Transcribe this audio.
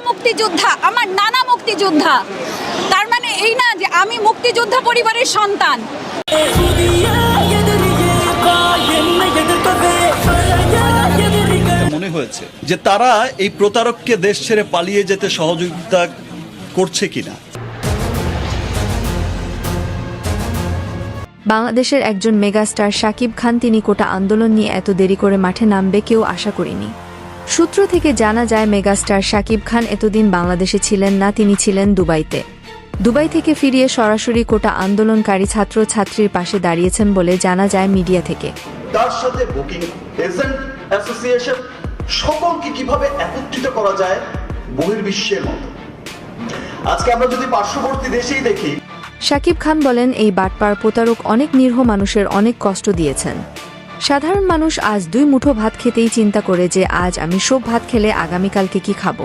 মুক্তিযোদ্ধা, আমার নানা মুক্তিযোদ্ধা। তার মানে এই না যে আমি মুক্তিযোদ্ধা পরিবারের সন্তান। মনে হয়েছে যে তারা এই প্রতারককে দেশ ছেড়ে পালিয়ে যেতে সহযোগিতা করছে কিনা। বাংলাদেশের একজন মেগাস্টার শাকিব খান, তিনি কোটা আন্দোলন নিয়ে এত দেরি করে মাঠে নামবে কেউ আশা করিনি। সূত্র থেকে জানা যায় মেগাস্টার শাকিব খান এতদিন বাংলাদেশে ছিলেন না, তিনি ছিলেন দুবাইতে। দুবাই থেকে ফিরিয়ে সরাসরি কোটা আন্দোলনকারী ছাত্রছাত্রীর পাশে দাঁড়িয়েছেন বলে জানা যায় মিডিয়া থেকে। তার সাথে বুকিং এজেন্ট অ্যাসোসিয়েশন সকলকে কিভাবে একত্রিত করা যায় বহির্বিশ্বের মতো। আজকে আমরা যদি পার্শ্ববর্তী দেশেই দেখি, শাকিব খান বলেন, এই বাটপার প্রতারক অনেক নিরীহ মানুষের অনেক কষ্ট দিয়েছেন। সাধারণ মানুষ আজ 2 মুঠো ভাত খেতেই চিন্তা করে যে আজ আমি সব ভাত খেলে আগামীকালকে কি খাবো।